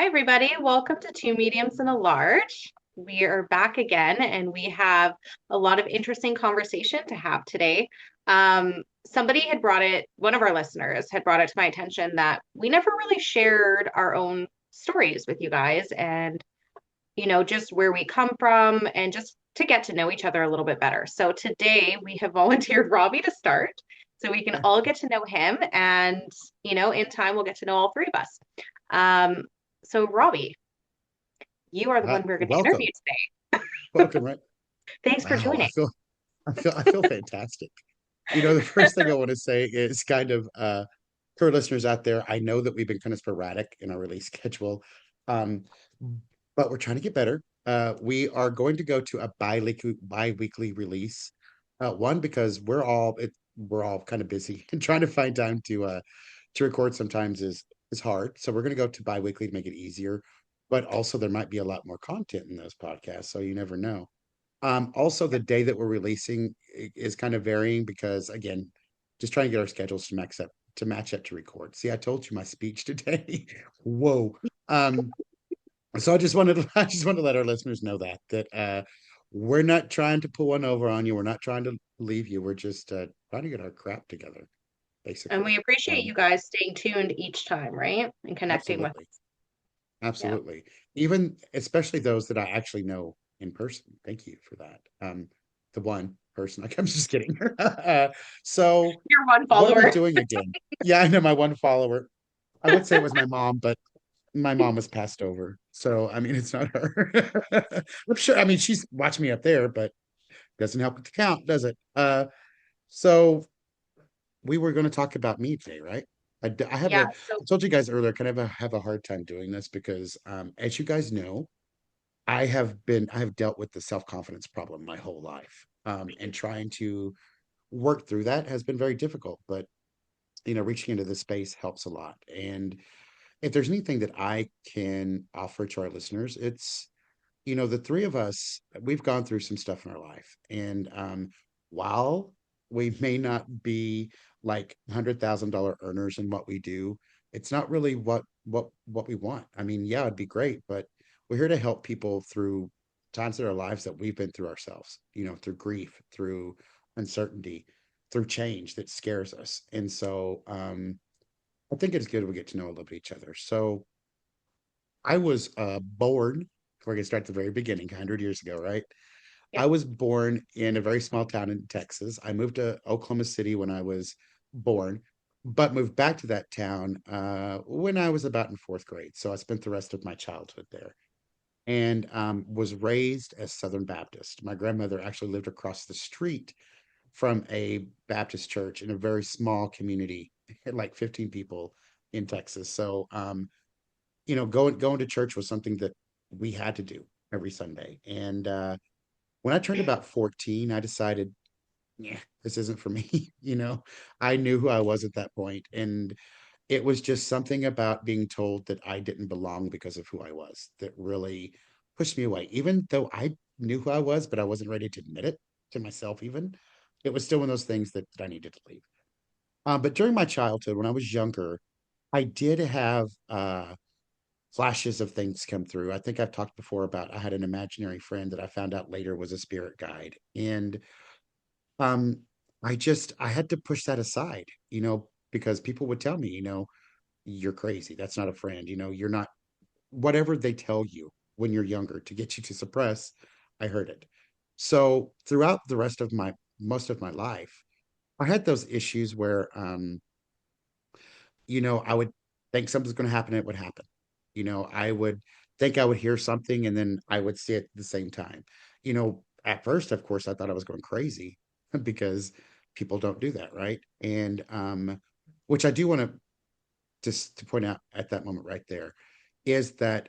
Hi, everybody. Welcome to Two Mediums and a Large. We are back again, and we have a lot of interesting conversation to have today. Somebody had brought it, one of our listeners had brought it to my attention that we never really shared our own stories with you guys and, just where we come from and just to get to know each other a little bit better. So today we have volunteered Robbie to start so we can all get to know him and, in time we'll get to know all three of us. Um, so, Robbie, you are the one we're going to interview Welcome, today. welcome. Right? Thanks for Wow, joining. I feel fantastic. The first thing I want to say is kind of for listeners out there. I know that we've been kind of sporadic in our release schedule, um, but we're trying to get better. We are going to go to a bi-weekly release. One because we're all kind of busy and trying to find time to record sometimes is hard. So we're going to go to bi-weekly to make it easier. But also there might be a lot more content in those podcasts, so you never know. Also, the day that we're releasing is kind of varying because, again, just trying to get our schedules to match up to record. See, I told you my speech today. Whoa. Um, so I just wanted to let our listeners know that we're not trying to pull one over on you. We're not trying to leave you. We're just trying to get our crap together, And we basically. appreciate you guys staying tuned each time, right? And connecting with Absolutely. us. Yeah. Absolutely. Even especially those that I actually know in person. Thank you for that. The one person, like I'm just kidding. So You're one what are we follower. doing again? Yeah, I know my one follower. I would say it was my mom, but my mom was passed over. So I mean it's not her. I'm sure I mean she's watching me up there, but doesn't help with the count, does it? So we were going to talk about me today, right? Yeah. I told you guys earlier, kind of have a hard time doing this because, as you guys know, I have dealt with the self-confidence problem my whole life. And trying to work through that has been very difficult, but reaching into this space helps a lot. And if there's anything that I can offer to our listeners, it's, the three of us, we've gone through some stuff in our life. And while we may not be like $100,000 earners in what we do, it's not really what we want. I mean, yeah, it'd be great, but we're here to help people through times in our lives that we've been through ourselves, through grief, through uncertainty, through change that scares us. And so I think it's good we get to know a little bit each other. So I was born, we're going to start at the very beginning, 100 years ago, right? Yep. I was born in a very small town in Texas. I moved to Oklahoma City when I was born, but moved back to that town when I was about in fourth grade. So I spent the rest of my childhood there and was raised as Southern Baptist. My grandmother actually lived across the street from a Baptist church in a very small community, like 15 people in Texas. So, going to church was something that we had to do every Sunday. And when I turned about 14, I decided, yeah, this isn't for me. I knew who I was at that point, and it was just something about being told that I didn't belong because of who I was that really pushed me away. Even though I knew who I was, but I wasn't ready to admit it to myself, even it was still one of those things that I needed to leave. But during my childhood, when I was younger, I did have flashes of things come through. I think I've talked before about I had an imaginary friend that I found out later was a spirit guide. And um I had to push that aside, because people would tell me, you're crazy. That's not a friend. You're not whatever they tell you when you're younger to get you to suppress. I heard it. So throughout the rest of my most of my life, I had those issues where I would think something's going to happen, and it would happen. I would think I would hear something and then I would see it at the same time. At first, of course, I thought I was going crazy because people don't do that, right? And which I do want to just to point out at that moment right there is that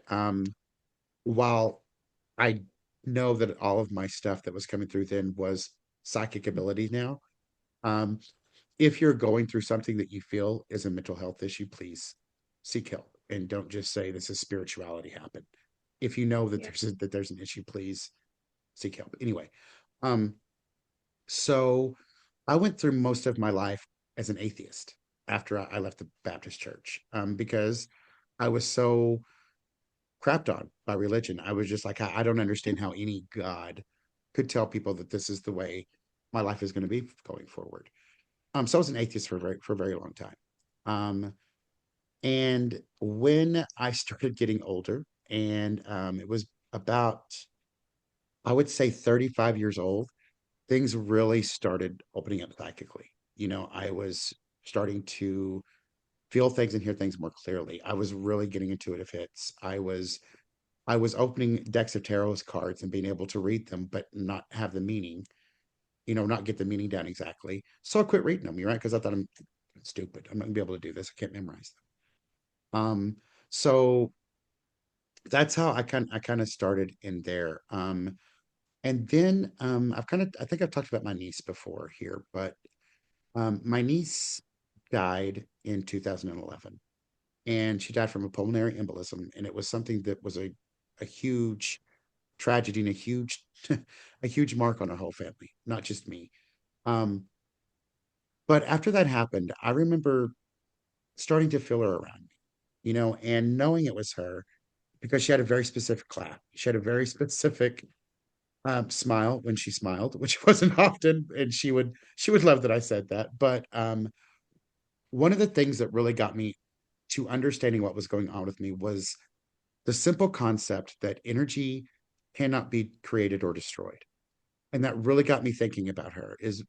while I know that all of my stuff that was coming through then was psychic ability now, um, if you're going through something that you feel is a mental health issue, please seek help and don't just say this is spirituality happen. If you know that Yeah. there's an issue, please seek help. Anyway, um, so I went through most of my life as an atheist after I left the Baptist church, because I was so crapped on by religion. I was just like, I don't understand how any God could tell people that this is the way my life is going to be going forward. So I was an atheist for a very long time. Um, and when I started getting older, and it was about, I would say, 35 years old, things really started opening up psychically. I was starting to feel things and hear things more clearly. I was really getting intuitive hits. I was opening decks of tarot cards and being able to read them, but not have the meaning, not get the meaning down exactly. So I quit reading them, you're right, because I thought I'm stupid. I'm not gonna be able to do this. I can't memorize them. So that's how I kind of started in there. And then I think I've talked about my niece before here, but my niece died in 2011, and she died from a pulmonary embolism, and it was something that was a huge tragedy and a huge a huge mark on our whole family, not just me. Um, but after that happened, I remember starting to feel her around me, and knowing it was her because she had a very specific clap. She had a very specific smile when she smiled, which wasn't often, and she would love that I said that. But one of the things that really got me to understanding what was going on with me was the simple concept that energy cannot be created or destroyed. And that really got me thinking about her is,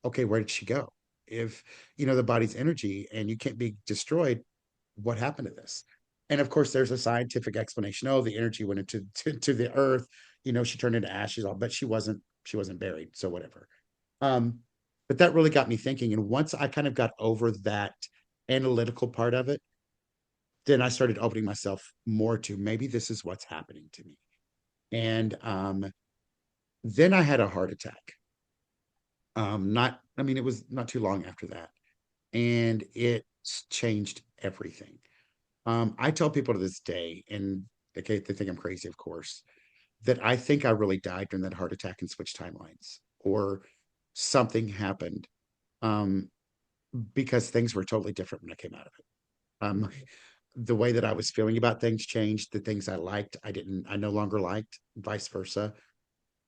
okay, where did she go? If, the body's energy and you can't be destroyed, what happened to this? And of course, there's a scientific explanation. Oh, the energy went into to the earth. She turned into ashes. All, but she wasn't buried. So whatever. Um, but that really got me thinking. And once I kind of got over that analytical part of it, then I started opening myself more to maybe this is what's happening to me. And then I had a heart attack. I mean, it was not too long after that, and it changed everything. I tell people to this day, and they think I'm crazy, of course, that I think I really died during that heart attack and switched timelines, or something happened, um, because things were totally different when I came out of it. The way that I was feeling about things changed. The things I liked, I no longer liked, vice versa.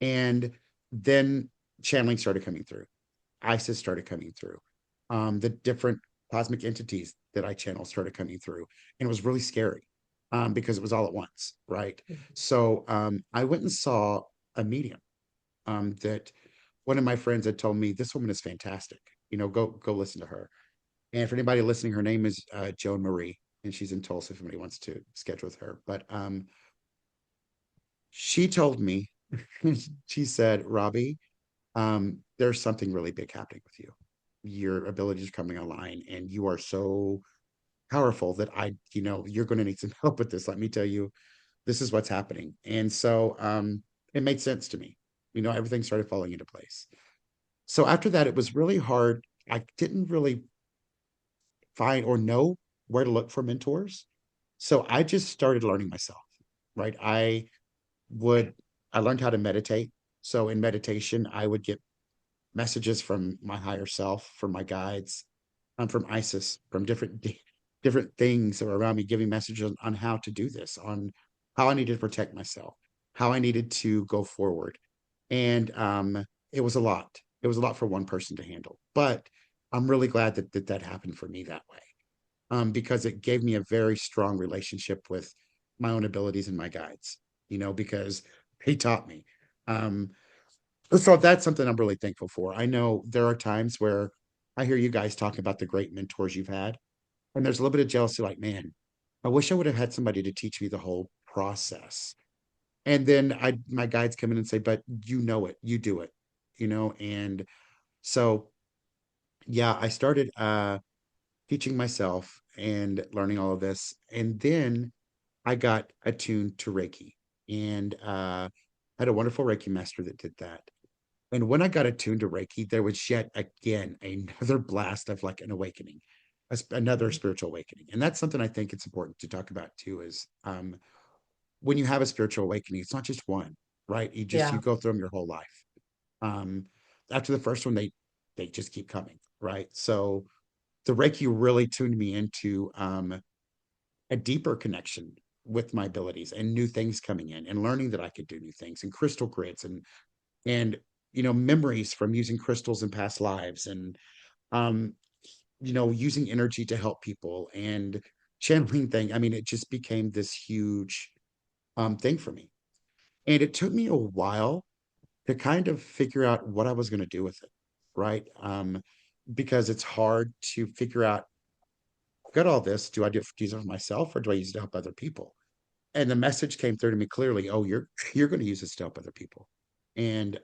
And then channeling started coming through. ISIS started coming through. The different cosmic entities that I channeled started coming through. And it was really scary because it was all at once, right? So I went and saw a medium that one of my friends had told me, this woman is fantastic. Go listen to her. And for anybody listening, her name is Joan Marie, and she's in Tulsa if anybody wants to schedule with her. But she told me, she said, Robbi, there's something really big happening with you. Your abilities are coming online, and you are so powerful that you're going to need some help with this. Let me tell you, this is what's happening. And so it made sense to me. Everything started falling into place. So after that, it was really hard. I didn't really find or know where to look for mentors. So I just started learning myself, right? Would, I learned how to meditate. So in meditation, I would get messages from my higher self, from my guides, from ISIS, from different things that were around me, giving messages on how to do this, on how I needed to protect myself, how I needed to go forward. And it was a lot. It was a lot for one person to handle. But I'm really glad that happened for me that way, because it gave me a very strong relationship with my own abilities and my guides, because he taught me. Um, so that's something I'm really thankful for. I know there are times where I hear you guys talk about the great mentors you've had, and there's a little bit of jealousy, like, man, I wish I would have had somebody to teach me the whole process. And then my guides come in and say, but you know it, you do it, and so yeah, I started teaching myself and learning all of this. And then I got attuned to Reiki, and had a wonderful Reiki master that did that. And when I got attuned to Reiki, there was yet again another blast of like an awakening, another spiritual awakening. And that's something I think it's important to talk about too, is when you have a spiritual awakening, it's not just one, right? You Yeah. go through them your whole life. Um, After the first one, they just keep coming, right? So the Reiki really tuned me into a deeper connection with my abilities and new things coming in and learning that I could do new things and crystal grids and memories from using crystals in past lives and um using energy to help people and channeling thing. I mean, it just became this huge thing for me. And it took me a while to kind of figure out what I was going to do with it, right? Because it's hard to figure out, I've got all this. Do I use it for myself or do I use it to help other people? And the message came through to me clearly. Oh, you're going to use this to help other people. And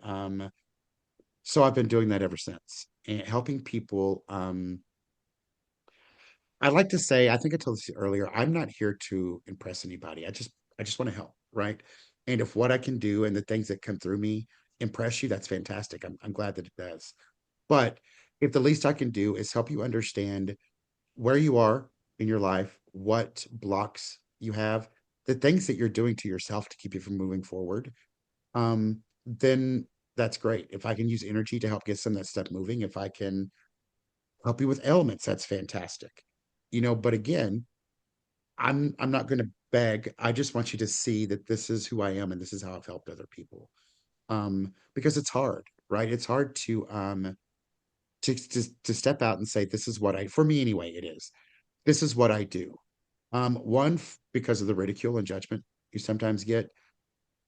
so I've been doing that ever since and helping people. I like to say, I think I told this earlier, I'm not here to impress anybody. I just want to help, right? And if what I can do and the things that come through me impress you, that's fantastic. I'm glad that it does. But if the least I can do is help you understand where you are in your life, what blocks you have, the things that you're doing to yourself to keep you from moving forward, then that's great. If I can use energy to help get some of that stuff moving, if I can help you with elements, that's fantastic. But again, I'm not going to beg. I just want you to see that this is who I am and this is how I've helped other people. Because it's hard, right? It's hard to step out and say, this is what I, for me anyway, it is. This is what I do. One, because of the ridicule and judgment you sometimes get,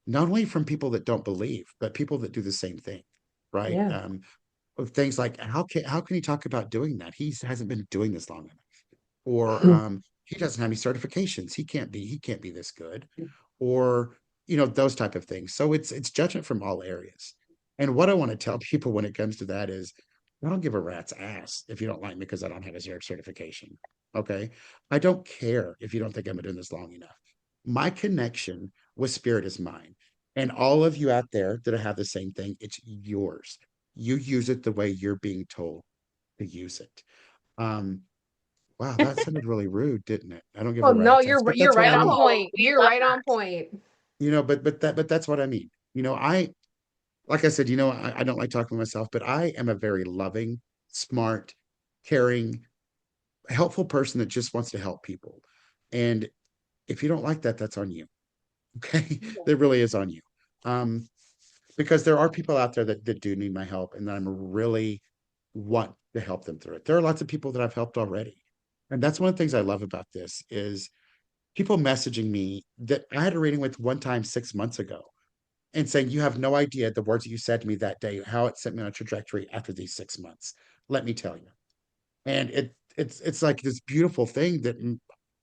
not only from people that don't believe, but people that do the same thing, right? Yeah. Of things like how can he talk about doing that? He hasn't been doing this long enough, or he doesn't have any certifications. He can't be this good, or those type of things. So it's judgment from all areas. And what I want to tell people when it comes to that is, I don't give a rat's ass if you don't like me because I don't have a zero certification. Okay, I don't care if you don't think I'm doing this long enough. My connection with spirit is mine, and all of you out there that have the same thing, it's yours. You use it the way you're being told to use it. Um, wow, that sounded really rude, didn't it? I don't give Oh a no, rat's ass, but you're that's what right I on mean. No, point. we You're love right on that. point. But that's what I mean. I like I said, I don't like talking to myself, but I am a very loving, smart, caring, helpful person that just wants to help people. And if you don't like that, that's on you. Okay. That really is on you. Um, because there are people out there that do need my help and that I'm really want to help them through it. There are lots of people that I've helped already. And that's one of the things I love about this is people messaging me that I had a reading with one time 6 months ago and saying, you have no idea the words that you said to me that day, how it sent me on a trajectory after these 6 months. Let me tell you. And it's like this beautiful thing that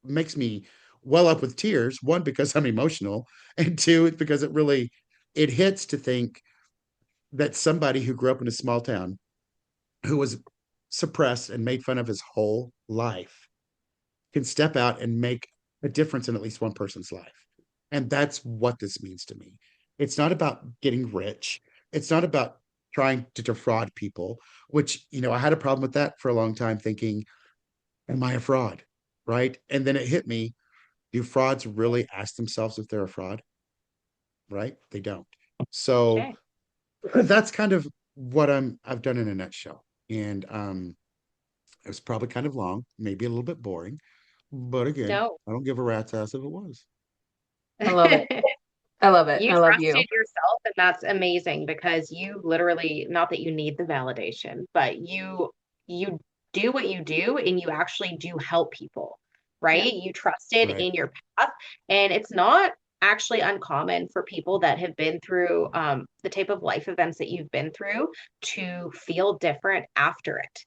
makes me well up with tears. One, because I'm emotional, and two, it's because it hits to think that somebody who grew up in a small town who was suppressed and made fun of his whole life can step out and make a difference in at least one person's life. And that's what this means to me. It's not about getting rich. It's not about trying to defraud people, which, I had a problem with that for a long time thinking, am I a fraud? Right. And then it hit me. Do frauds really ask themselves if they're a fraud? Right. They don't. So Okay. that's kind of what I've done in a nutshell. And it was probably kind of long, maybe a little bit boring, but again, No. I don't give a rat's ass if it was. I love it. I love it. You I love you. trusted yourself, and that's amazing because you literally, not that you need the validation, but you do what you do and you actually do help people, Yeah. right? You trusted Right. in your path, and it's not actually uncommon for people that have been through the type of life events that you've been through to feel different after it.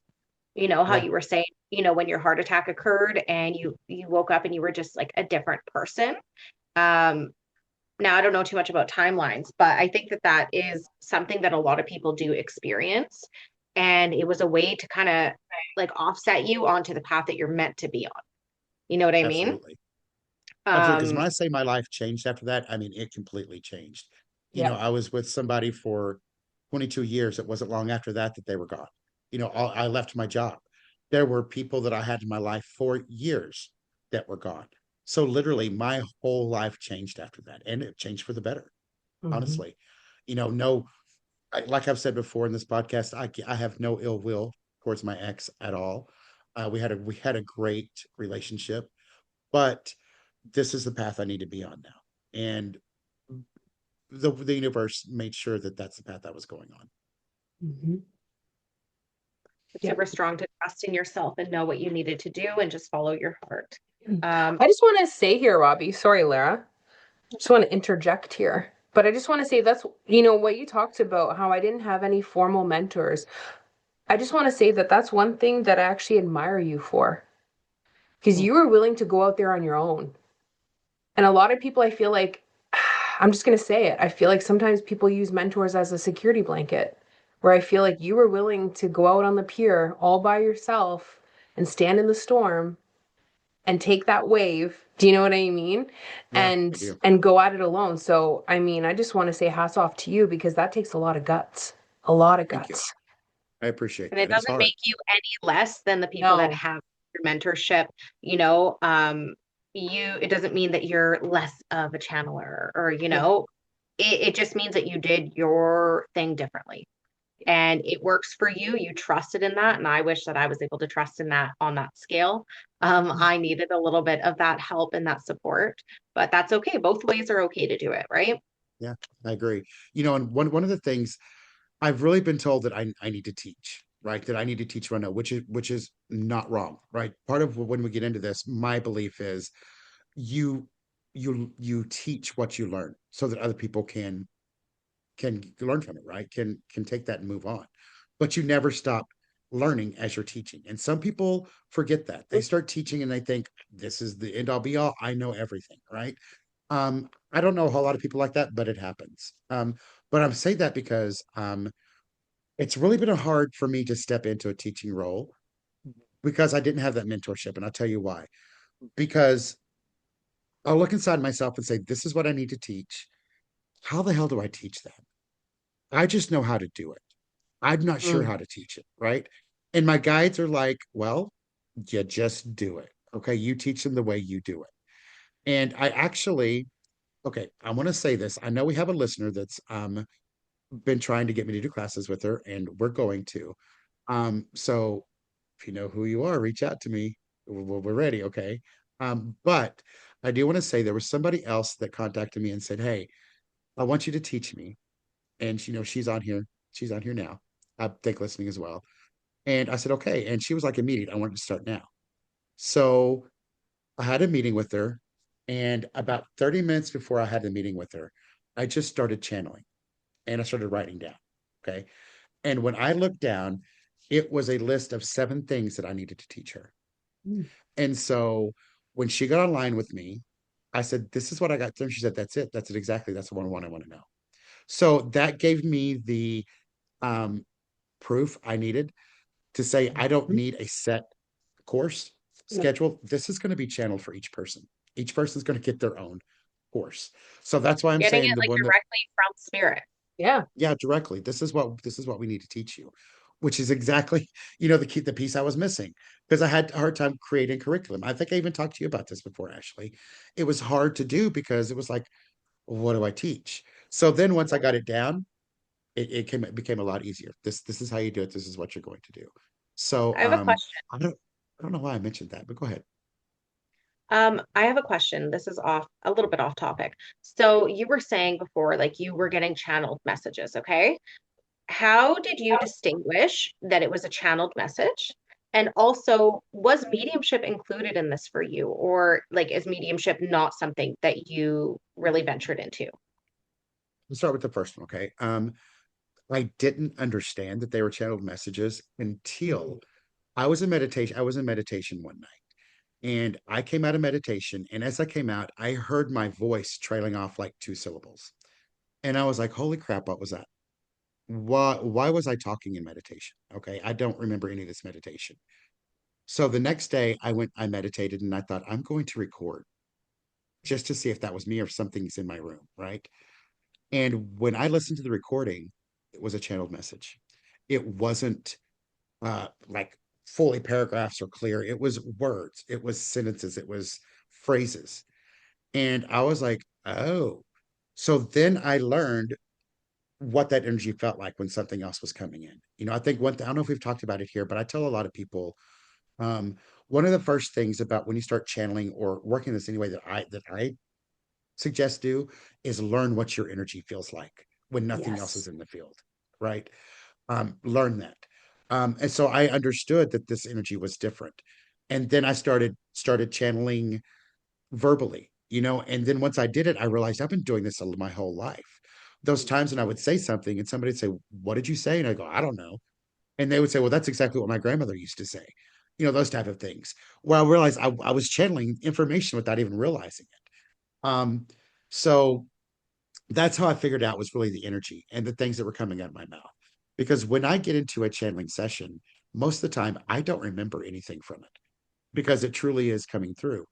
You know how Yeah. you were saying, when your heart attack occurred and you woke up and you were just like a different person. Um, Now, I don't know too much about timelines, but I think that that is something that a lot of people do experience. And it was a way to kind of like offset you onto the path that you're meant to be on. You know what I mean? Absolutely. Absolutely. Because Um, when I say my life changed after that, I mean it completely changed. Yeah. I was with somebody for 22 years. It wasn't long after that that they were gone. I left my job. There were people that I had in my life for years that were gone. So literally my whole life changed after that. And it changed for the better, Hmm. honestly. No, like I've said before in this podcast, I have no ill will towards my ex at all. We had a great relationship, but this is the path I need to be on now. And the universe made sure that that's the path I was going on. Mhm. It's Yep. super strong to trust in yourself and know what you needed to do and just follow your heart. Um, I just want to say here, Robbie, sorry, Lara. Just want to interject here. But I just want to say that's, what you talked about, how I didn't have any formal mentors. I just want to say that that's one thing that I actually admire you for, because Well, you were willing to go out there on your own. And a lot of people, I feel like, I'm just going to say it. I feel like sometimes people use mentors as a security blanket, where I feel like you were willing to go out on the pier all by yourself and stand in the storm and take that wave. Do you know what I mean? yeah, I And do. and go at it alone. So, I mean, I just want to say hats off to you because that takes a lot of guts. A lot of Thank you. guts. I appreciate and it that. It was doesn't hard. make you any less than the people that No. have your mentorship, you know. It doesn't mean that you're less of a channeler or, Yeah. it just means that you did your thing differently and it works for you. You trusted in that. And I wish that I was able to trust in that on that scale. I needed a little bit of that help and that support, but that's okay. Both ways are okay to do it, right? Yeah, I agree. And one of the things I've really been told that I need to teach, right? That I need to teach what I know, which is not wrong, right? Part of when we get into this, my belief is you you teach what you learn so that other people can learn from it, right? Can take that and move on. But you never stop learning as you're teaching. And some people forget that. They start teaching and they think this is the end all be all. I know everything, right? I don't know a whole lot of people like that, but it happens. But I'm saying that because it's really been hard for me to step into a teaching role because I didn't have that mentorship. And I'll tell you why. Because I'll look inside myself and say, this is what I need to teach. How the hell do I teach that? I just know how to do it. I'm not sure Mm. how to teach it, right? And my guides are like, well, you just do it. Okay. You teach them the way you do it. And I actually, okay, I want to say this. I know we have a listener that's been trying to get me to do classes with her, and we're going to. So if you know who you are, reach out to me. We're ready, okay? But I do want to say there was somebody else that contacted me and said, hey, I want you to teach me. And she's on here. She's on here now. I think listening as well. And I said, okay. And she was like immediate. I wanted to start now. So I had a meeting with her. And about 30 minutes before I had the meeting with her, I just started channeling and I started writing down. Okay. And when I looked down, it was a list of 7 things that I needed to teach her. Mm. And so when she got online with me, I said, this is what I got through. She said, that's it. That's it. Exactly. That's the one I want to know. So that gave me the um, proof I needed to say, I don't Mhm. need a set course No. schedule. This is going to be channeled for each person. Each person is going to get their own course. So that's why I'm Getting saying it the like one that, directly from spirit. Yeah. yeah, directly. This is what we need to teach you, which is exactly, the piece I was missing because I had a hard time creating curriculum. I think I even talked to you about this before, Ashley. It was hard to do because it was like, what do I teach? So then once I got it down, it became a lot easier. This is how you do it. This is what you're going to do. So I have a question. I don't know why I mentioned that, but go ahead. I have a question. This is off a little bit off topic. So you were saying before, like you were getting channeled messages, okay? How did you distinguish that it was a channeled message? And also, was mediumship included in this for you, or like is mediumship not something that you really ventured into? Let's start with the first one, okay? I didn't understand that they were channeled messages Mhm. until I was in meditation one night. And I came out of meditation, and as I came out, I heard my voice trailing off like 2 syllables. And I was like, holy crap, what was that? Why was I talking in meditation? Okay, I don't remember any of this meditation. So the next day I meditated and I thought, I'm going to record just to see if that was me or something's in my room, right? And when I listened to the recording, it was a channeled message. It wasn't like fully paragraphs or clear. It was words, it was sentences, it was phrases. And I was like, oh. So then I learned what that energy felt like when something else was coming in. I think I don't know if we've talked about it here, but I tell a lot of people, um, one of the first things about when you start channeling or working this anyway that I suggest do is learn what your energy feels like when nothing else is Yes. in the field, right? Learn that. And so I understood that this energy was different. And then I started channeling verbally, and then once I did it, I realized I've been doing this my whole life. Those times when I would say something and somebody'd say, "What did you say?" And I go, "I don't know." And they would say, "Well, that's exactly what my grandmother used to say." Those type of things. Well, I realized I was channeling information without even realizing it. So that's how I figured out was really the energy and the things that were coming out of my mouth. Because when I get into a channeling session, most of the time I don't remember anything from it because it truly is coming through.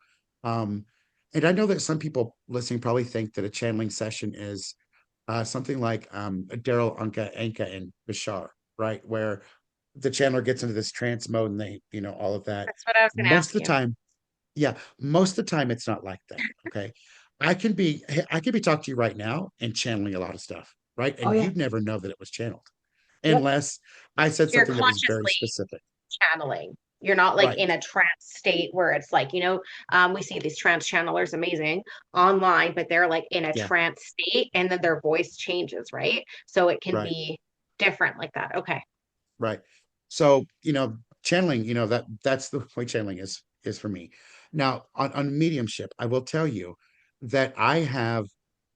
Um, and I know that some people listening probably think that a channeling session is something like Daryl Anka and Bashar, right? Where the channeler gets into this trance mode and all of that. That's what I was going to Most of ask the you. time, yeah, most of the time it's not like that. Okay. I could be talking to you right now and channeling a lot of stuff, right? Oh And yeah. you'd never know that it was channeled Yep. unless I said You're something that was very consciously specific. channeling. You're not like in Right. a trance state where it's like, we see these trance channelers amazing online, but they're like in a Yeah. trance state and then their voice changes, right? So it can Right. be different like that. Okay. Right. So, channeling, that's the way channeling is for me. Now, on mediumship, I will tell you that I have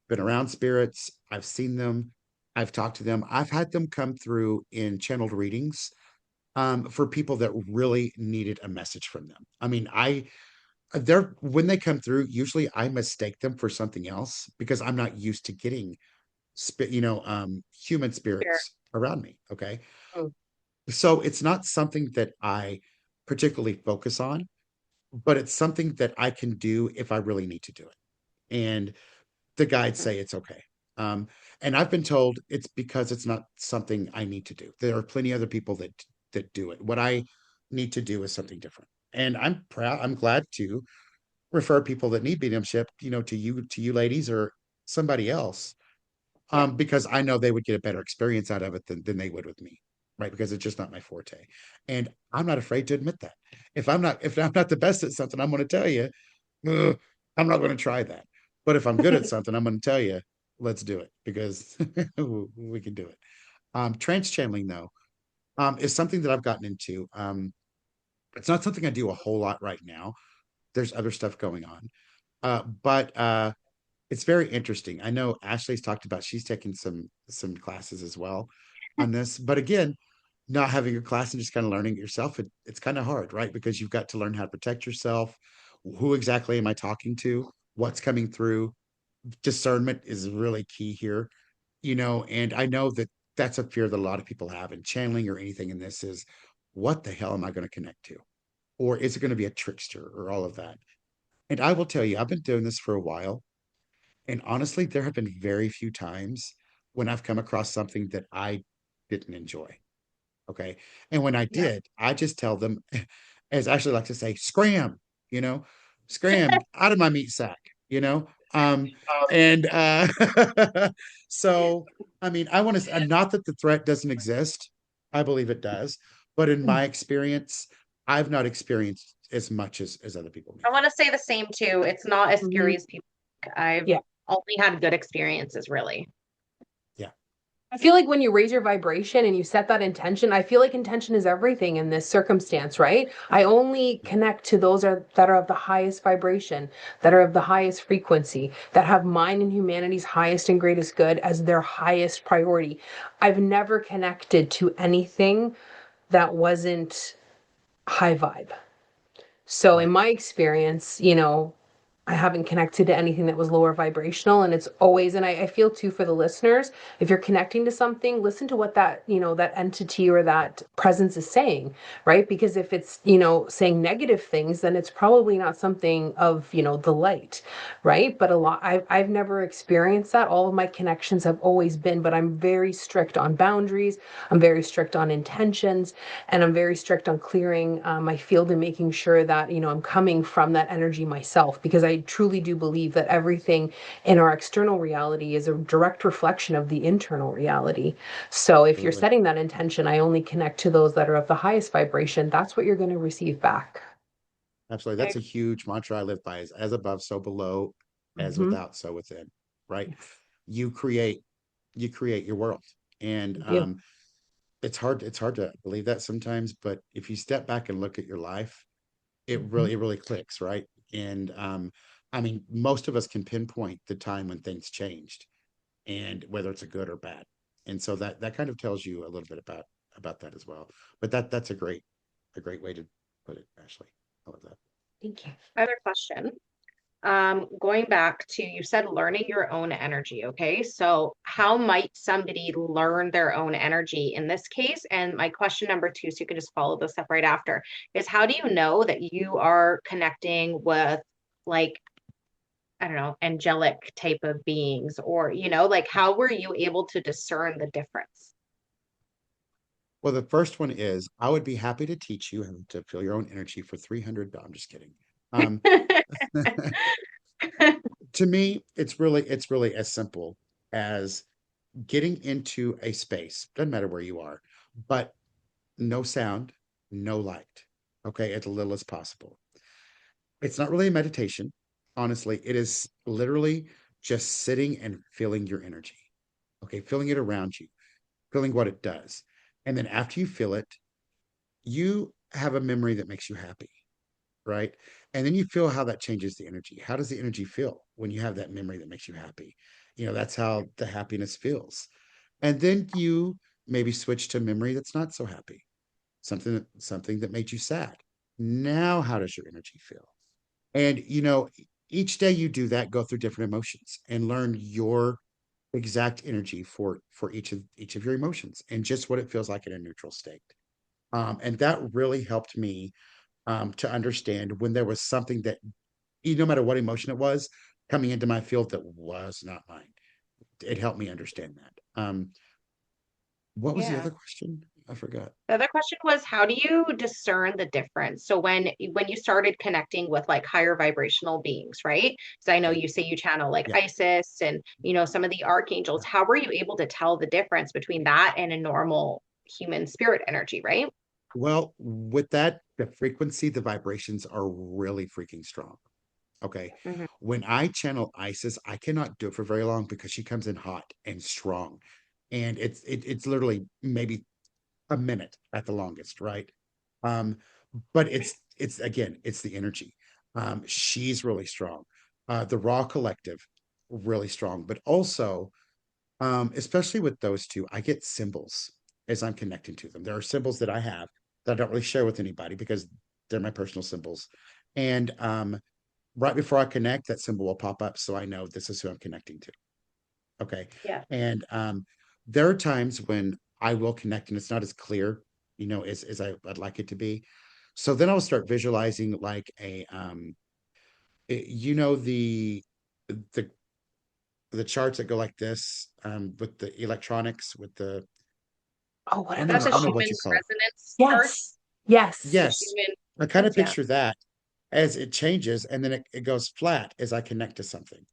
been around spirits, I've seen them, I've talked to them, I've had them come through in channeled readings for people that really needed a message from them. I mean, they're when they come through, usually I mistake them for something else because I'm not used to getting human Spirit. spirits around me. Okay. Mm. So it's not something that I particularly focus on, but it's something that I can do if I really need to do it. And the guides say it's okay. Um, and I've been told it's because it's not something I need to do. There are plenty of other people that do it. What I need to do is something different. And I'm glad to refer people that need mediumship, to you ladies or somebody else, Yeah. because I know they would get a better experience out of it than they would with me, right? Because it's just not my forte, and I'm not afraid to admit that. If I'm not the best at something, I'm going to tell you, "Ugh, I'm not going to try that." But if I'm good at something, I'm going to tell you, let's do it because we can do it. Trance channeling though, is something that I've gotten into. It's not something I do a whole lot right now. There's other stuff going on, but it's very interesting. I know Ashley's talked about she's taken some classes as well on this, but again, not having a class and just kind of learning it yourself, it's kind of hard, right? Because you've got to learn how to protect yourself. Who exactly am I talking to? What's coming through? Discernment is really key here, and I know that that's a fear that a lot of people have in channeling or anything in this is what the hell am I going to connect to? Or is it going to be a trickster or all of that? And I will tell you, I've been doing this for a while. And honestly, there have been very few times when I've come across something that I didn't enjoy. Okay. And when I Yeah. did, I just tell them, as I actually like to say, scram, you know, scram out of my meat sack, you know? Um, and so, I mean, I want to, not that the threat doesn't exist, I believe it does, but in my experience, I've not experienced as much as other people may I want to say the same too. It's not as Mhm. scary as people think. I've Yeah. only had good experiences, really. yeah, I feel like when you raise your vibration and you set that intention, I feel like intention is everything in this circumstance, right? I only yeah, connect to those that are of the highest vibration, that are of the highest frequency, that have mine and humanity's highest and greatest good as their highest priority. I've never connected to anything that wasn't high vibe. So in right. my experience, I haven't connected to anything that was lower vibrational. And it's always, and I feel too for the listeners, if you're connecting to something, listen to what that entity or that presence is saying, right? Because if it's, saying negative things, then it's probably not something of, the light, right? But I've never experienced that. All of my connections have always been, but I'm very strict on boundaries. I'm very strict on intentions, and I'm very strict on clearing my field and making sure that I'm coming from that energy myself, because I truly do believe that everything in our external reality is a direct reflection of the internal reality. So if you're Absolutely. setting that intention, I only connect to those that are of the highest vibration. That's what you're going to receive back. Absolutely. That's a huge mantra I live by, is as above, so below, as Mm-hmm. without, so within, right? You create, you create your world. And You do. it's hard to believe that sometimes, but if you step back and look at your life, Mhm. it really clicks, right? And I mean, most of us can pinpoint the time when things changed, and whether it's a good or bad. And so that kind of tells you a little bit about that as well. But that's a great way to put it, Ashley. I love that. Thank you. Other question. Going back to, you said learning your own energy. Okay. So how might somebody learn their own energy in this case? And my question number two, so you can just follow this up right after, is how do you know that you are connecting with, like, I don't know, angelic type of beings, or, like, how were you able to discern the difference? Well, the first one is, I would be happy to teach you how to feel your own energy for 300. I'm just kidding. Um, to me, it's really as simple as getting into a space, doesn't matter where you are, but no sound, no light. Okay, as little as possible. It's not really a meditation. Honestly, it is literally just sitting and feeling your energy. Okay, feeling it around you, feeling what it does. And then after you feel it, you have a memory that makes you happy, right? And then you feel how that changes the energy. How does the energy feel when you have that memory that makes you happy? That's how the happiness feels. And then you maybe switch to memory that's not so happy, something that made you sad. Now, how does your energy feel? And each day you do that, go through different emotions and learn your exact energy for each of your emotions and just what it feels like in a neutral state. And that really helped me to understand when there was something that, no matter what emotion it was, coming into my field that was not mine. It helped me understand that. What was the Yeah. other question? I forgot. The other question was, how do you discern the difference? So when you started connecting with like higher vibrational beings, right? Because I know Okay. you say you channel like Yeah. Isis and some of the archangels. Yeah. How were you able to tell the difference between that and a normal human spirit energy, right? Well, with that, the frequency, the vibrations are really freaking strong. Okay. Hmm. When I channel Isis, I cannot do it for very long because she comes in hot and strong. And it's literally maybe a minute at the longest, right? Um, but it's again, it's the energy. She's really strong. The Raw Collective, really strong, but also, especially with those two, I get symbols as I'm connecting to them. There are symbols that I have that I don't really share with anybody because they're my personal symbols. And right before I connect, that symbol will pop up, so I know this is who I'm connecting to. Okay. Yeah. And there are times when I will connect and it's not as clear, as I'd like it to be. So then I'll start visualizing like the the charts that go like this, with the electronics, with the, Oh, what I are don't That's know, a I don't those know what human you called? call it. resonance chart. Yes. Yes. The Yes. human I kind of yeah. picture that as it changes and then it goes flat as I connect to something.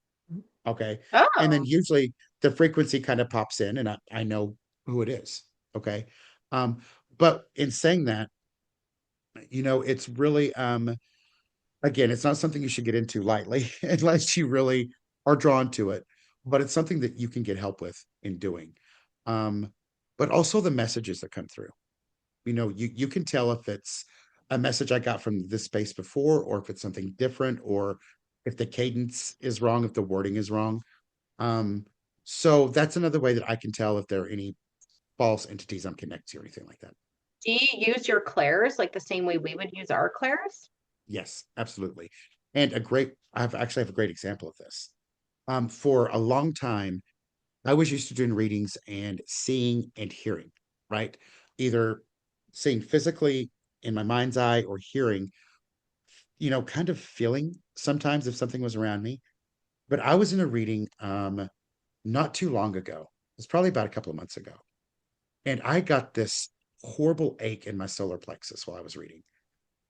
Okay. And then Oh, usually the frequency kind of pops in and I know who it is. Okay. Um, but in saying that, it's really, again, it's not something you should get into lightly unless you really are drawn to it, but it's something that you can get help with in doing. Um, but also the messages that come through. You can tell if it's a message I got from this space before, or if it's something different, or if the cadence is wrong, if the wording is wrong. Um, so that's another way that I can tell if there are any false entities I'm connected to or anything like that. do you use your clairs like the same way we would use our clairs? Yes, absolutely. And I've actually have a great example of this. For a long time, I was used to doing readings and seeing and hearing, right? Either seeing physically in my mind's eye or hearing, kind of feeling sometimes if something was around me. But I was in a reading not too long ago. It's probably about a couple of months ago. And I got this horrible ache in my solar plexus while I was reading.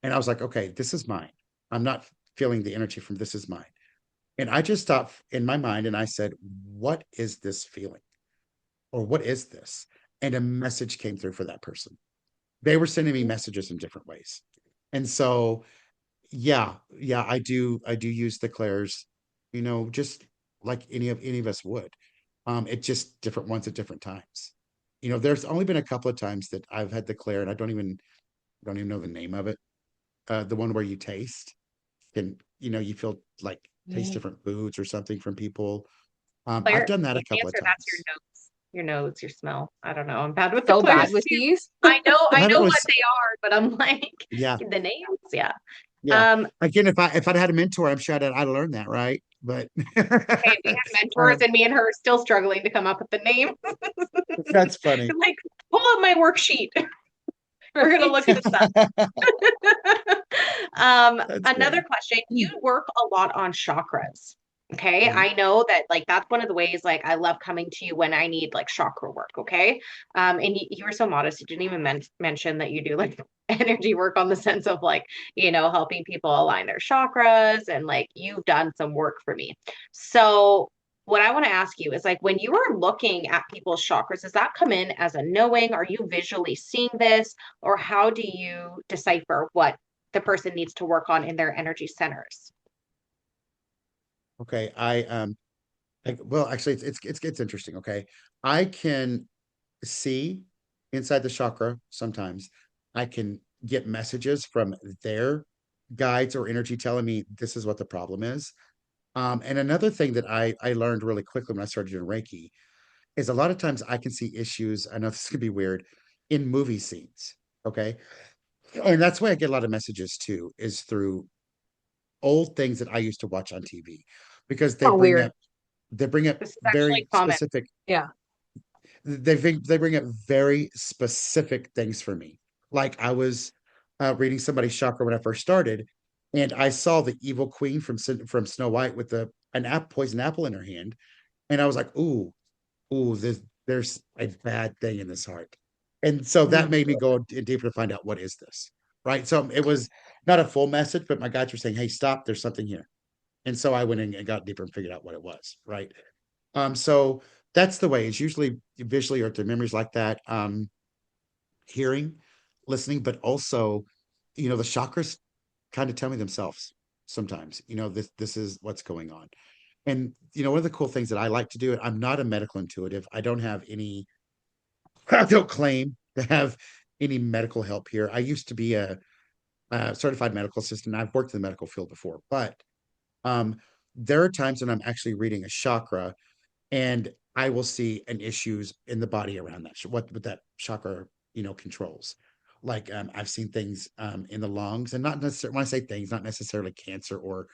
And I was like, okay, this is mine. I'm not feeling the energy from this is mine. And I just stopped in my mind and I said, what is this feeling? Or what is this? And a message came through for that person. They were sending me messages in different ways. And so Yeah, I do use the clairs, just like any of us would. It just different ones at different times. There's only been a couple of times that I've had the clair and I don't even know the name of it. The one where you taste and you feel like taste Yeah. different foods or something from people. I've Claire, done that the a couple of answer, that's times. your nose, your smell. I don't know. I'm bad with the So Claire's bad with too. these. I I haven't know really, what they are, but I'm like yeah, the names. Yeah. yeah. Um, Again, if I'd had a mentor, I'm sure I'd learned that, right? But hey, we have mentors um, and me and her are still struggling to come up with the name. that's funny. Like, pull up my worksheet. We're gonna Right. look this up. That's Another funny. question. You work a lot on chakras. Okay. Mhm. I know that like that's one of the ways like I love coming to you when I need like chakra work. Okay. And you were so modest. You didn't even mention that you do like energy work on the sense of like, helping people align their chakras and like you've done some work for me. So what I want to ask you is like when you are looking at people's chakras, does that come in as a knowing? Are you visually seeing this? Or how do you decipher what the person needs to work on in their energy centers? Okay, well, actually, it's interesting. Okay, I can see inside the chakra sometimes. I can get messages from their guides or energy telling me this is what the problem is. And another thing that I learned really quickly when I started doing Reiki is a lot of times I can see issues. I know this could be weird in movie scenes. Okay, and that's why I get a lot of messages too, is through old things that I used to watch on TV because Oh, weird. they bring up This is actually very common. specific Yeah. they bring up very specific things for me. Like I was reading somebody's chakra when I first started, and I saw the evil queen from Snow White with an poison apple in her hand, and I was like, ooh, there's a bad thing in this heart, and so that Mm. made me go in deeper to find out what is this, right? So it was not a full message, but my guides were saying, hey, stop, there's something here, and so I went in and got deeper and figured out what it was, right? So that's the way. It's usually visually or through memories like that. Hearing, listening, but also, the chakras kind of tell me themselves sometimes. This is what's going on. And one of the cool things that I like to do, I'm not a medical intuitive. I don't have any, I don't claim to have any medical help here. I used to be a certified medical assistant. I've worked in the medical field before, but um, there are times when I'm actually reading a chakra and I will see an issues in the body around that what that chakra controls. Like I've seen things in the lungs, and not necessarily when I say things, not necessarily cancer or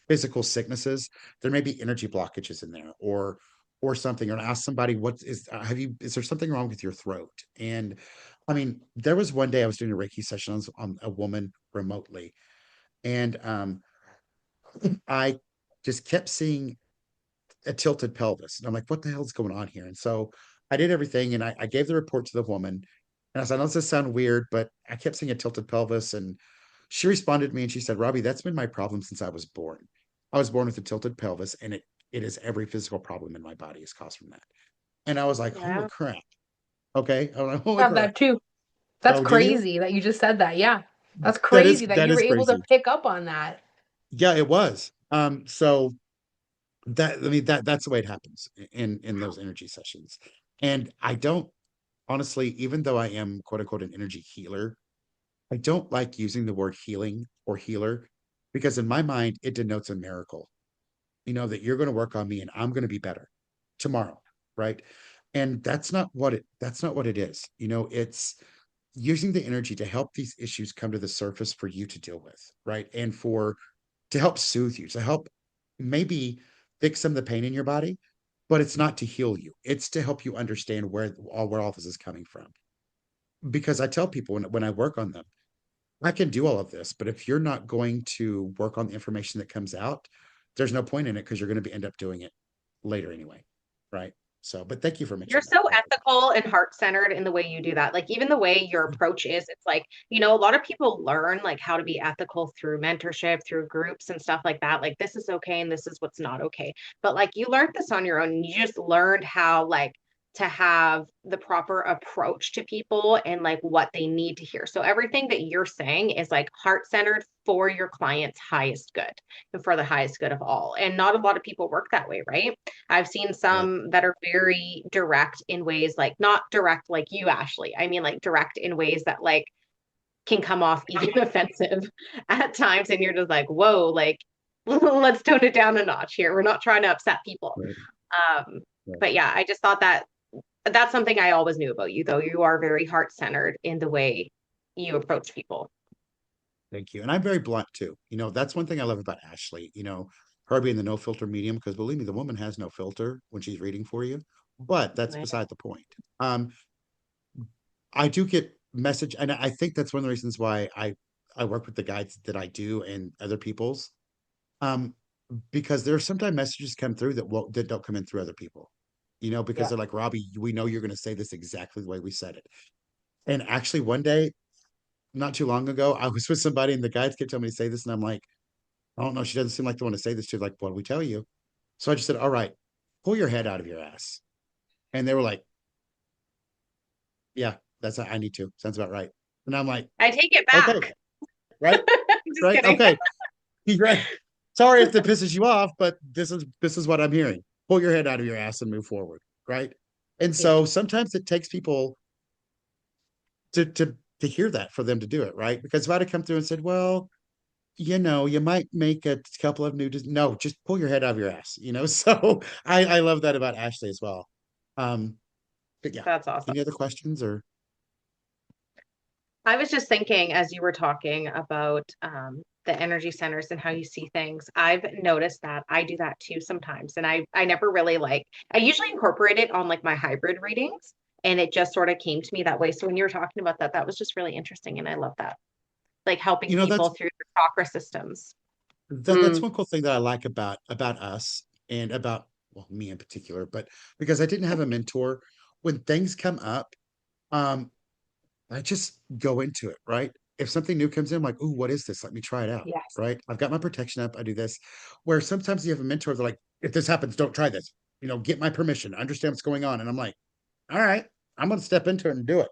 physical sicknesses. There may be energy blockages in there, or something. Or ask somebody, what is have you? Is there something wrong with your throat? And I mean, there was one day I was doing a Reiki session on a woman remotely, and I just kept seeing a tilted pelvis. And I'm like, what the hell's going on here? And so I did everything and I gave the report to the woman. And I said, I know this sound weird, but I kept seeing a tilted pelvis. And she responded to me and she said, Robbi, that's been my problem since I was born. I was born with a tilted pelvis, and it is every physical problem in my body is caused from that. And I was like, holy Yeah. crap. Okay. I'm like, holy Have crap. that too. That's Oh, do you? crazy that you just said that. Yeah. That's That is crazy that that you were is able to crazy. pick up on that. Yeah, it was. So I mean that's the way it happens in those energy sessions. And I don't honestly, even though I am quote unquote an energy healer, I don't like using the word healing or healer because in my mind it denotes a miracle. That you're going to work on me and I'm going to be better tomorrow, right? And that's not what it is. It's using the energy to help these issues come to the surface for you to deal with, right? And for to help soothe you, to help maybe fix some of the pain in your body, but it's not to heal you. It's to help you understand where all this is coming from. Because I tell people when I work on them, I can do all of this, but if you're not going to work on the information that comes out, there's no point in it because you're going to end up doing it later anyway, right? So, but thank you for You're mentioning that. so ethical and heart-centered in the way you do that. Like even the way your approach is, it's like, a lot of people learn like how to be ethical through mentorship, through groups and stuff like that. Like this is okay and this is what's not okay. But like you learned this on your own and you just learned how like to have the proper approach to people and like what they need to hear. So everything that you're saying is like heart-centered for your client's highest good and for the highest good of all. And not a lot of people work that way, right? I've seen Right. some that are very direct in ways like not direct like you, Ashley. I mean like direct in ways that like can come off even offensive at times. And you're just like, whoa, like let's tone it down a notch here. We're not trying to upset people. Right. Um, Right. but yeah, I just thought that that's something I always knew about you, though. You are very heart-centered in the way you approach people. Thank you. And I'm very blunt too. That's one thing I love about Ashley, her being the no filter medium, because believe me, the woman has no filter when she's reading for you. But that's I beside the point. Um, I do get message, and I think that's one of the reasons why I work with the guides that I do and other people's. Um, because there are sometimes messages come through that don't come in through other people. Because Yeah. they're like, Robbi, we know you're going to say this exactly the way we said it. And actually, one day, not too long ago, I was with somebody, and the guides kept telling me to say this, and I'm like, I don't know. She doesn't seem like the one to say this to. Like, what do we tell you? So I just said, all right, pull your head out of your ass. And they were like, yeah, I need to. Sounds about right. And I'm like, take it okay, back. right, I'm just right, kidding. okay, right. Sorry if that pisses you off, but this is what I'm hearing. Pull your head out of your ass and move forward, right? And Yeah. so sometimes it takes people to hear that for them to do it, right? Because if I'd have come through and said, well, you might make a couple of no, just pull your head out of your ass. So I love that about Ashley as well. Um, but yeah, That's awesome. any other questions or I was just thinking as you were talking about the energy centers and how you see things. I've noticed that I do that too sometimes. And I never really like, I usually incorporate it on like my hybrid readings. And it just sort of came to me that way. So when you were talking about that, that was just really interesting. And I love that. Like helping that's people through their chakra systems. that's Mm. one cool thing that I like about us and about, well, me in particular, but because I didn't have a mentor, when things come up, um, I just go into it, right? If something new comes in, I'm like, ooh, what is this? Let me try it out. Yes. Right. I've got my protection up. I do this. Where sometimes you have a mentor, they're like, if this happens, don't try this. Get my permission, understand what's going on. And I'm like, all right, I'm gonna step into it and do it.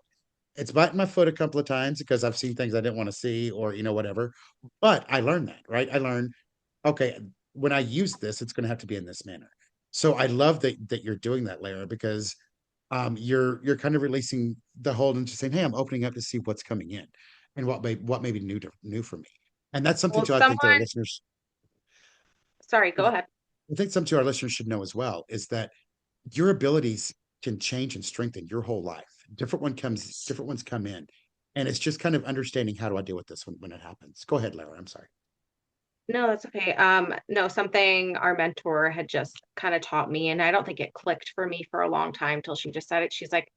It's biting my foot a couple of times because I've seen things I didn't want to see or whatever. But I learned that, right? I learned, okay, when I use this, it's gonna have to be in this manner. So I love that you're doing that, Lara, because you're kind of releasing the hold and just saying, hey, I'm opening up to see what's coming in and what may be new for me. And that's something Well, too, I think that our someone, listeners, sorry, go ahead. I think something to our listeners should know as well is that your abilities can change and strengthen your whole life. Yes. Different ones come in. And it's just kind of understanding, how do I deal with this when it happens? Go ahead, Lara. I'm sorry. No, that's okay. No, something our mentor had just kind of taught me, and I don't think it clicked for me for a long time till she just said it. She's like,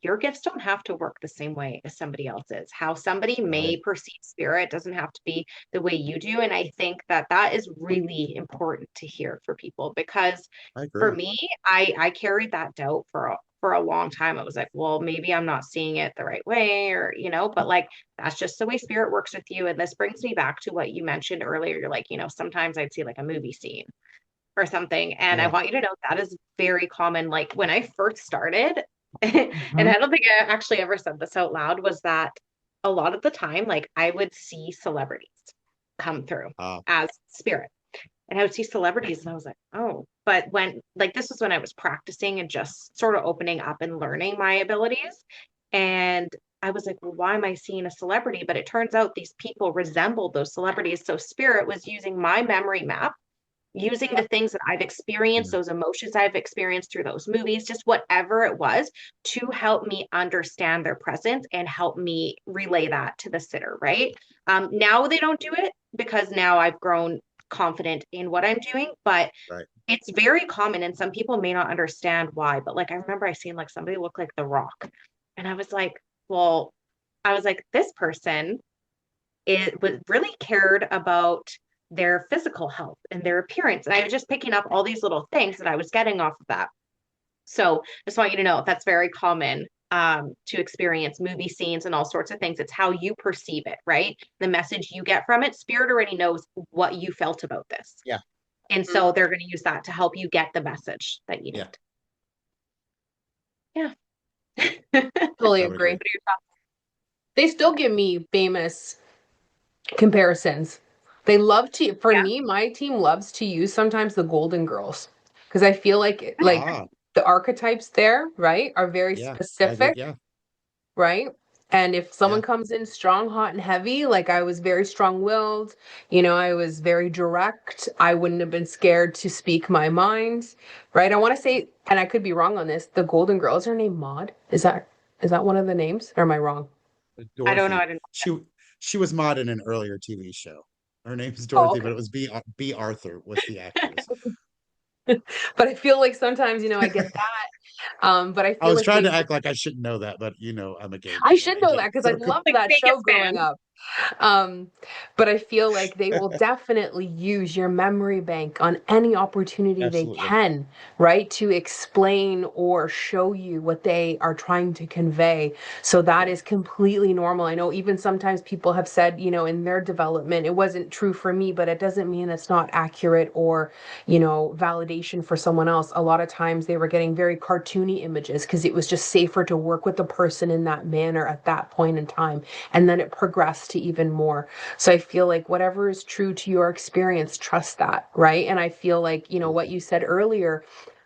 your gifts don't have to work the same way as somebody else's. How somebody Right. may perceive spirit doesn't have to be the way you do. And I think that that is really important to hear for people because I for agree. me, I carried that doubt for a long time. I was like, well, maybe I'm not seeing it the right way, or but like that's just the way spirit works with you. And this brings me back to what you mentioned earlier. You're like, sometimes I'd see like a movie scene or something. And I Yeah. want you to know that is very common. Like when I first started, and Mhm. I don't think I actually ever said this out loud, was that a lot of the time, like I would see celebrities come through Uh, as spirit. And I would see celebrities and I was like, oh, but when like this was when I was practicing and just sort of opening up and learning my abilities. And I was like, well, why am I seeing a celebrity? But it turns out these people resembled those celebrities. So spirit was using my memory map, using the things that I've experienced, yeah. those emotions I've experienced through those movies, just whatever it was, to help me understand their presence and help me relay that to the sitter, right? Now they don't do it because now I've grown confident in what I'm doing, but Right. it's very common and some people may not understand why. But like I remember I seen like somebody look like The Rock. And I was like, well, I was like, this person it was really cared about their physical health and their appearance. And I was just picking up all these little things that I was getting off of that. So just want you to know that's very common to experience movie scenes and all sorts of things. It's how you perceive it, right? The message you get from it, spirit already knows what you felt about this. Yeah. And Mm. so they're going to use that to help you get the message that you Yeah. need. Yeah. Totally I would agree. agree. They still give me famous comparisons. They love to, for Yeah. me, my team loves to use sometimes the Golden Girls because I feel like Ah, the archetypes there, right, are very yeah, I agree. specific, Yeah, right? And if someone yeah, comes in strong, hot, and heavy, like I was very strong-willed, I was very direct. I wouldn't have been scared to speak my mind, right? I want to say, and I could be wrong on this, the Golden Girls are named Maud. Is that one of the names, or am I wrong? I don't know. I Dorothy. don't She was Maud in an earlier TV show. Her name is Oh, Dorothy, okay. but it was B. Arthur was the actress. But I feel like sometimes, I get that. But I I feel was like trying they to act like I shouldn't know that, but I'm a game I fan. should I know get that it. because I So loved like that show biggest growing fan. up. Um, but I feel like they will definitely use your memory bank on any opportunity they absolutely. can, right? To explain or show you what they are trying to convey. So that Yeah. is completely normal. I know even sometimes people have said, in their development, it wasn't true for me, but it doesn't mean it's not accurate or, validation for someone else. A lot of times they were getting very cartoony images because it was just safer to work with the person in that manner at that point in time. And then it progressed to even more. So I feel like whatever is true to your experience, trust that, right? And I feel like, what Absolutely. you said earlier,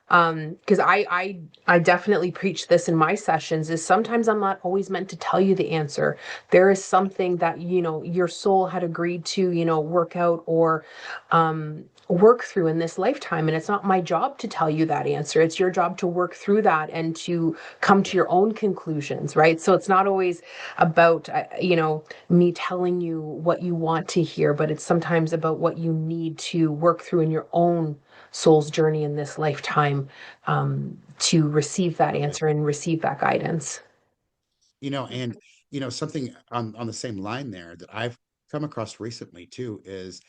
because I definitely preach this in my sessions, is sometimes I'm not always meant to tell you the answer. There is something that your soul had agreed to work out or work through in this lifetime, and it's not my job to tell you that answer. It's your job to work through that and to come to Yeah. your own conclusions, right? So it's not always about me telling you what you want to hear, but it's sometimes about what you need to work through in your own soul's journey in this lifetime, to receive that Absolutely. answer and receive that guidance. And something on the same line there that I've come across recently too is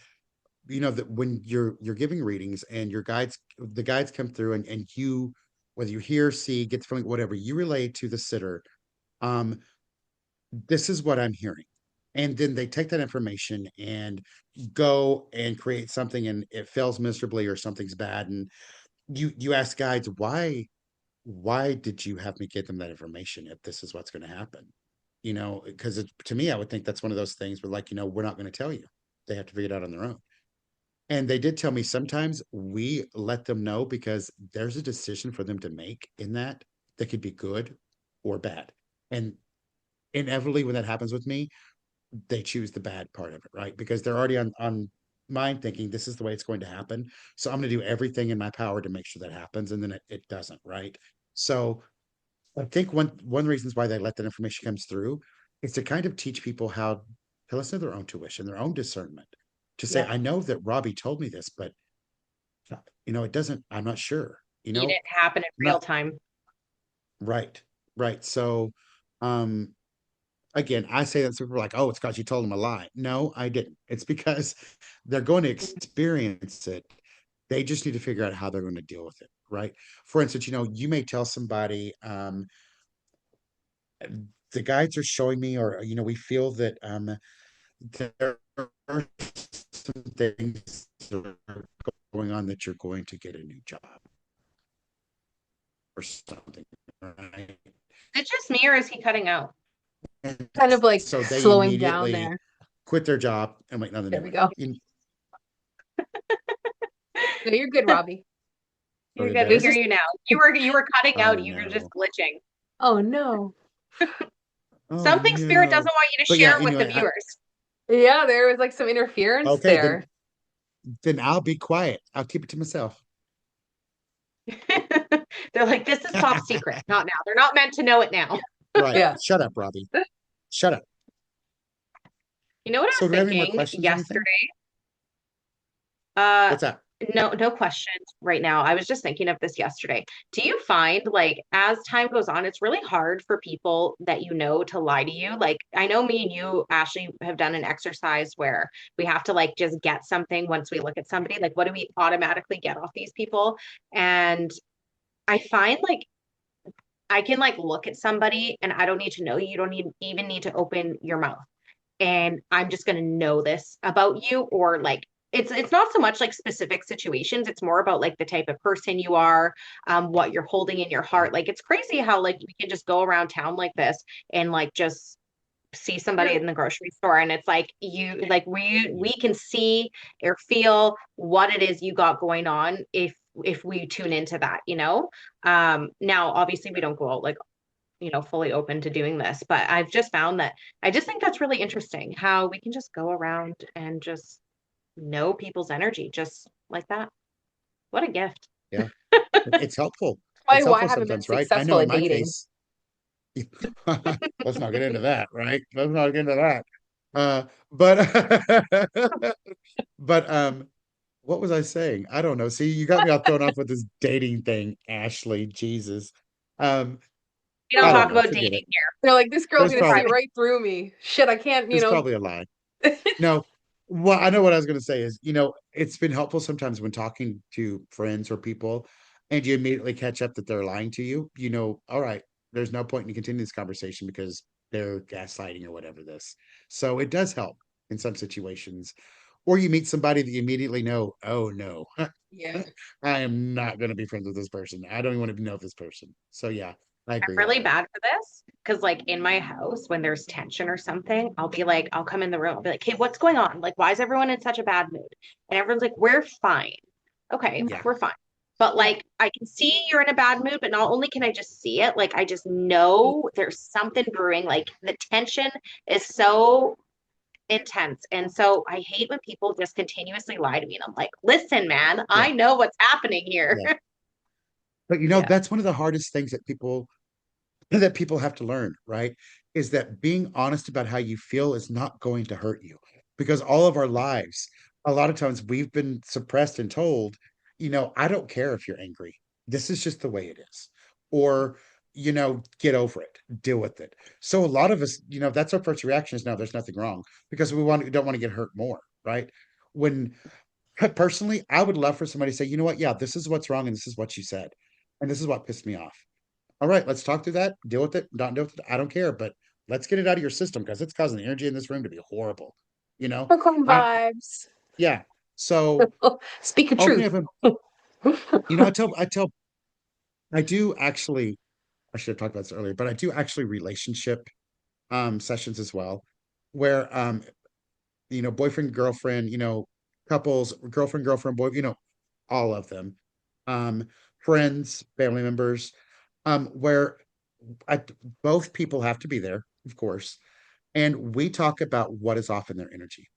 that when you're giving readings and the guides come through and you, whether you hear, see, get the feeling, whatever, you relay to the sitter, um, this is what I'm hearing. And then they take that information and go and create something and it fails miserably or something's bad. And you ask guides, why did you have me give them that information if this is what's going to happen? Because to me, I would think that's one of those things where, like, we're not going to tell you. They have to figure it out on their own. And they did tell me sometimes we let them know because there's a decision for them to make in that could be good or bad. And inevitably, when that happens with me, they choose the bad part of it, right? Because they're already on mind thinking this is the way it's going to happen. So I'm going to do everything in my power to make sure that happens. And then it doesn't, right? So I think one of the reasons why they let that information comes through is to kind of teach people how to listen to their own tuition, their own discernment, to say, Yep. I know that Robbi told me this, but it doesn't, I'm not sure, It didn't happen in real not time. right, right. So um again, I say that so people are like, oh, it's because you told them a lie. No, I didn't. It's because they're going to experience it. They just need to figure out how they're going to deal with it, right? For instance, you may tell somebody, the guides are showing me, or we feel that there are some things that are going on that you're going to get a new job or something, right? Is it just me or is he cutting out? And Kind of like so they slowing down immediately there. quit their job and wait on the There new we one. go. No, you're good, Robbie. You're Okay, good. good. We It's hear just, you now. You were cutting oh out. You were just no, glitching. Oh no. oh Something spirit doesn't no. want you to But yeah, share with the anyway, viewers. Yeah, there was like some interference okay, there. then I'll be quiet. I'll keep it to myself. They're like, this is top secret. Not now. They're not meant to know it now. Right. Yeah. Shut up, Robbie. Shut up. You know what I So was do we have any more thinking questions or anything? yesterday? Uh, What's that? no questions right now. I was just thinking of this yesterday. Do you find like as time goes on, it's really hard for people that to lie to you? Like I know me and you, Ashley, have done an exercise where we have to like just get something once we look at somebody. Like, what do we automatically get off these people? And I find like I can like look at somebody and I don't need to know you. You don't even need to open your mouth. And I'm just going to know this about you or like it's not so much like specific situations. It's more about like the type of person you are, what you're holding in your Yeah. heart. Like it's crazy how like we can just go around town like this and like just see somebody in the grocery store and it's like you like we Yeah. can see or feel what it is you got going on if we tune into that, you know. Now obviously we don't go out like, you know, fully open to doing this, but I've just found that I just think that's really interesting how we can just go around and just know people's energy just like that. What a gift. Yeah. It's helpful. Probably It's why I helpful haven't been sometimes, right? I know successful in at my dating. case, let's not get into that, right? Let's not get into that. But but what was I saying? I don't know. See, you got me all thrown off with this dating thing, Ashley. Jesus. Um, We don't I don't talk know. about Forget it. dating here. They're like, this girl's There's gonna see probably Private. right through me. Shit, I can't, there's probably a lie. No, well, I know what I was going to say is, it's been helpful sometimes when talking to friends or people and you immediately catch up that they're lying to you, all right, there's no point in continuing this conversation because they're gaslighting or whatever this. So it does help in some situations. Or you meet somebody that you immediately know, oh no, Yeah. I am not going to be friends with this person. I don't even want to know this person. So yeah, I I'm agree with really that. bad for this because, like, in my house, when there's tension or something, I'll be like, I'll come in the room, I'll be like, hey, what's going on? Like, why is everyone in such a bad mood? And everyone's like, we're fine. Okay, Yeah. we're fine. But, like, I can see you're in a bad mood, but not only can I just see it, like, I just know there's something brewing. Like, the tension is so intense. And so I hate when people just continuously lie to me. And I'm like, listen, man, Yeah. I know what's happening here. Yeah. But Yeah. that's one of the hardest things that people have to learn, right? Is that being honest about how you feel is not going to hurt you. Because all of our lives, a lot of times we've been suppressed and told, I don't care if you're angry. This is just the way it is. Or, get over it, deal with it. So a lot of us, that's our first reaction is no, there's nothing wrong because we don't want to get hurt more, right? When personally, I would love for somebody to say, you know what, yeah, this is what's wrong and this is what you said. And this is what pissed me off. All right, let's talk through that. Deal with it. Not deal with it. I don't care, but let's get it out of your system because it's causing the energy in this room to be horrible. You know, Popcorn I vibes. yeah. So Speak of opening truth. up, I do actually. I should have talked about this earlier, but I do actually relationship sessions as well, where boyfriend girlfriend, couples, girlfriend boy, all of them, um, friends, family members, where I, both people have to be there, of course, and we talk about what is off in their energy,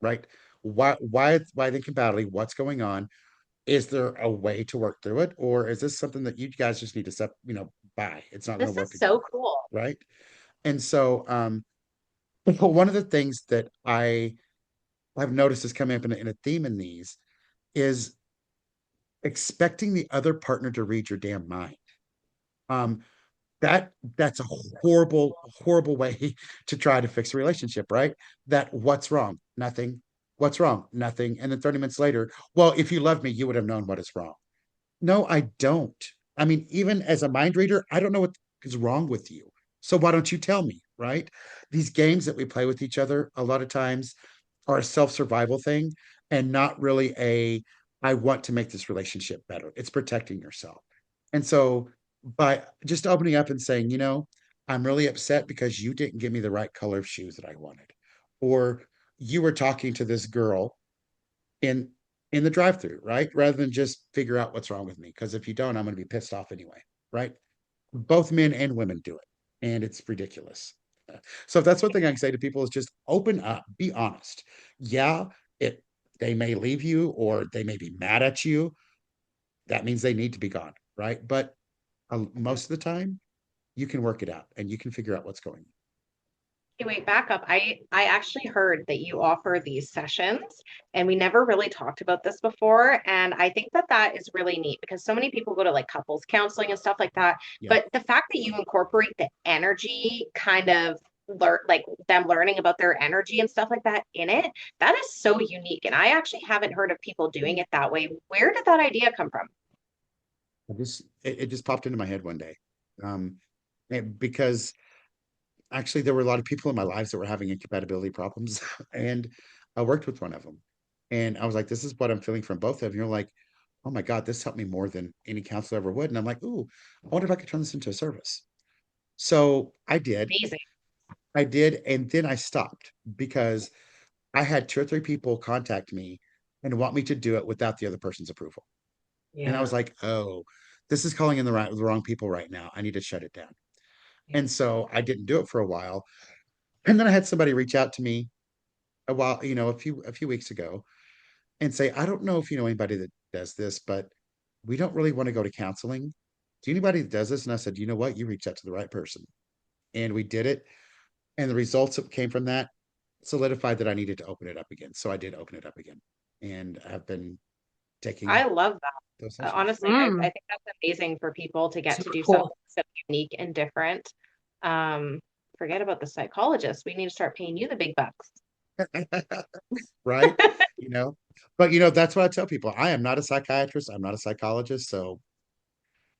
right? Why the incompatibility? What's going on? Is there a way to work through it, or is this something that you guys just need to step, by? It's not going This to work is so together, cool. right? And so, one of the things that I've noticed is coming up in a theme in these is expecting the other partner to read your damn mind. Um, that's a horrible, horrible way to try to fix a relationship, right? That what's wrong? Nothing. What's wrong? Nothing. And then 30 minutes later, well, if you loved me, you would have known what is wrong. No, I don't. I mean, even as a mind reader, I don't know what is wrong with you. So why don't you tell me, right? These games that we play with each other a lot of times are a self-survival thing and not really I want to make this relationship better. It's protecting yourself. And so by just opening up and saying, I'm really upset because you didn't give me the right color of shoes that I wanted. Or you were talking to this girl in in the drive-through, right? Rather than just figure out what's wrong with me. Because if you don't, I'm going to be pissed off anyway, right? Both men and women do it, and it's ridiculous. So if that's one thing I can say to people is just open up, be honest. Yeah, it they may leave you or they may be mad at you. That means they need to be gone, right? But most of the time, you can work it out and you can figure out what's going on. Hey, wait, back up. I actually heard that you offer these sessions, and we never really talked about this before. And I think that that is really neat because so many people go to like couples counseling and stuff like that. Yeah. But the fact that you incorporate the energy kind of learn like them learning about their energy and stuff like that in it, that is so unique. And I actually haven't heard of people doing it that way. Where did that idea come from? It just popped into my head one day. Um, because actually there were a lot of people in my lives that were having incompatibility problems and I worked with one of them. And I was like, this is what I'm feeling from both of you. You're like, oh my God, this helped me more than any counselor ever would. And I'm like, ooh, I wonder if I could turn this into a service. So I did. Amazing. I did. And then I stopped because I had two or three people contact me and want me to do it without the other person's approval. And I Yeah. was like, oh, this is calling in the wrong people right now. I need to shut it down. Yeah. And so I didn't do it for a while. And then I had somebody reach out to me a while, a few weeks ago and say, I don't know if you know anybody that does this, but we don't really want to go to counseling. Do you anybody that does this? And I said, you know what? You reached out to the right person. And we did it. And the results that came from that solidified that I needed to open it up again. So I did open it up again. And I've been taking I love those that. sessions. Honestly, I Mm, think that's amazing for people to get to super do something cool. so unique and different. Um, Forget about the psychologist. We need to start paying you the big bucks. Right? You know, but that's what I tell people. I am not a psychiatrist. I'm not a psychologist. So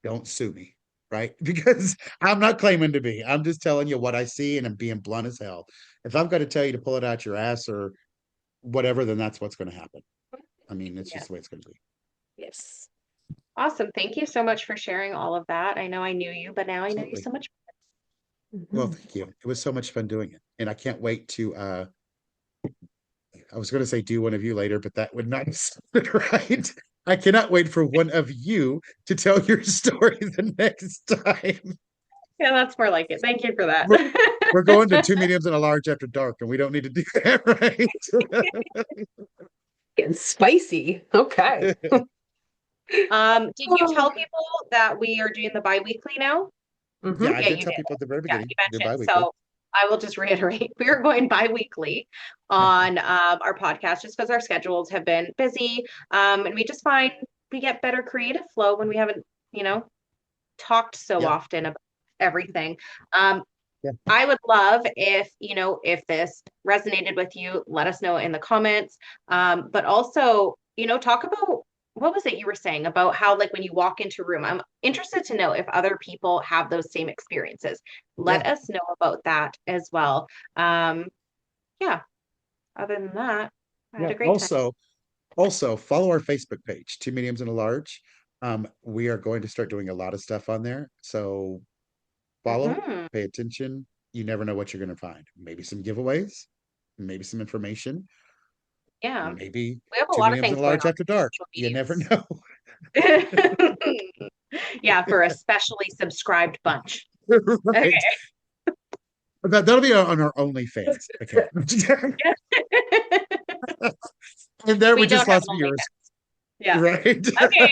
don't sue me. Right? Because I'm not claiming to be. I'm just telling you what I see and I'm being blunt as hell. If I've got to tell you to pull it out your ass or whatever, then that's what's going to happen. I mean, it's Yeah. just the way it's going to be. Yes. Awesome. Thank you so much for sharing all of that. I know I knew you, but now I know you Absolutely. so much. Well, Mhm. thank you. It was so much fun doing it. And I can't wait to I was going to say do one of you later, but that would not sound right. I cannot wait for one of you to tell your story the next time. Yeah, that's more like it. Thank you for that. We're, we're going to two mediums and a large after dark, and we don't need to do that, right? Getting spicy. Okay. Did you tell people that we are doing the bi-weekly now? Yeah, Hmm. I Yeah, did you tell did. people at the very Yeah, beginning, you do mentioned. bi-weekly. So I will just reiterate, we are going bi-weekly on our podcast just because our schedules have been busy. And we just find we get better creative flow when we haven't, you know, talked so Yeah, often about everything. Um, yeah, I would love if, if this resonated with you, let us know in the comments. But also, talk about what was it you were saying about how, like, when you walk into a room, I'm interested to know if other people have those same experiences. yeah, Let us know about that as well. Um, yeah, other than that, I had yeah. a great time. Also follow our Facebook page, Two Mediums and a Large. We are going to start doing a lot of stuff on there. So follow, Hmm. pay attention. You never know what you're going to find. Maybe some giveaways, maybe some information, Yeah, maybe we have a two lot of mediums and things a going large on after dark. You in never social know. medias. Yeah, for a specially subscribed bunch. Okay. Right. That'll be on our OnlyFans account. And there we We just don't have lost an viewers. OnlyFans. Yeah. Right. Okay.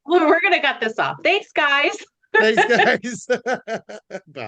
Well, we're gonna cut this off. Thanks, guys. Thanks, guys. Bye.